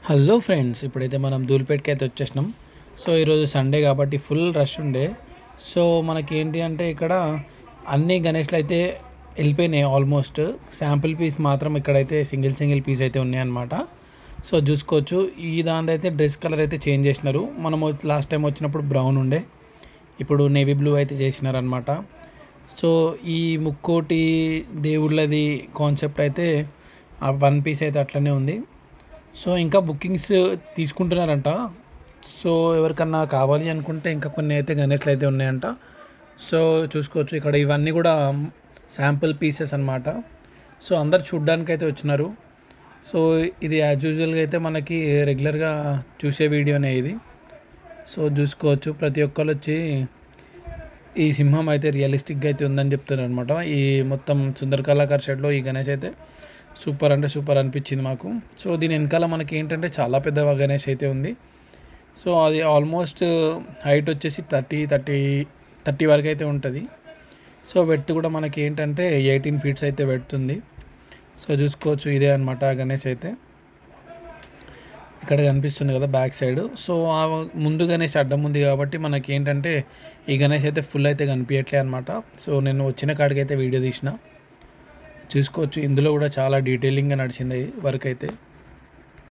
Hello friends, ఇప్పుడైతే మనం ధూళిపేటకి అయితే వచ్చేసినాం. సో ఈరోజు సండే కాబట్టి ఫుల్ రష్ ఉండే. సో మనకి ఏంటి అంటే ఇక్కడ అన్ని గణేష్లు అయితే వెళ్ళిపోయినాయి ఆల్మోస్ట్. శాంపుల్ పీస్ మాత్రం ఇక్కడైతే సింగిల్ పీస్ అయితే ఉన్నాయన్నమాట. సో చూసుకోవచ్చు, ఈ దాని అయితే డ్రెస్ కలర్ అయితే చేంజ్ చేసినారు. మనము లాస్ట్ టైం వచ్చినప్పుడు బ్రౌన్ ఉండే, ఇప్పుడు నేవీ బ్లూ అయితే చేసినారనమాట. సో ఈ ముక్కోటి దేవుళ్ళది కాన్సెప్ట్ అయితే ఆ వన్ పీస్ అయితే అట్లనే ఉంది. సో ఇంకా బుకింగ్స్ తీసుకుంటున్నారంట. సో ఎవరికన్నా కావాలి అనుకుంటే ఇంకా కొన్ని అయితే గణేష్లు అయితే ఉన్నాయంట. సో చూసుకోవచ్చు, ఇక్కడ ఇవన్నీ కూడా శాంపుల్ పీసెస్ అనమాట. సో అందరు చూడ్డానికి అయితే వచ్చినారు. సో ఇది యాజ్ యూజువల్గా అయితే మనకి రెగ్యులర్గా చూసే వీడియోనే ఇది. సో చూసుకోవచ్చు, ప్రతి ఒక్కరు వచ్చి ఈ సింహం అయితే రియలిస్టిక్గా అయితే ఉందని చెప్తున్నారు అనమాట. ఈ మొత్తం సుందర కళాకార్ షెడ్లో ఈ గణేష్ అయితే సూపర్ అంటే సూపర్ అనిపించింది మాకు. సో దీని వెనకాల మనకి ఏంటంటే చాలా పెద్ద గణేష్ అయితే ఉంది. సో అది ఆల్మోస్ట్ హైట్ వచ్చేసి 30 వరకు అయితే ఉంటుంది. సో వెడ్త్ కూడా మనకి ఏంటంటే 18 ఫీట్స్ అయితే పెడుతుంది. సో చూసుకోవచ్చు, ఇదే అనమాట గణేష్ అయితే ఇక్కడ కనిపిస్తుంది కదా బ్యాక్ సైడ్. సో ఆ ముందు గణేష్ అడ్డం ఉంది కాబట్టి మనకి ఏంటంటే ఈ గణేష్ అయితే ఫుల్ అయితే కనిపించట్లే అనమాట. సో నేను వచ్చిన కాడికి అయితే వీడియో తీసిన చూసుకోవచ్చు, ఇందులో కూడా చాలా డీటెయిలింగ్గా నడిచింది వర్క్ అయితే.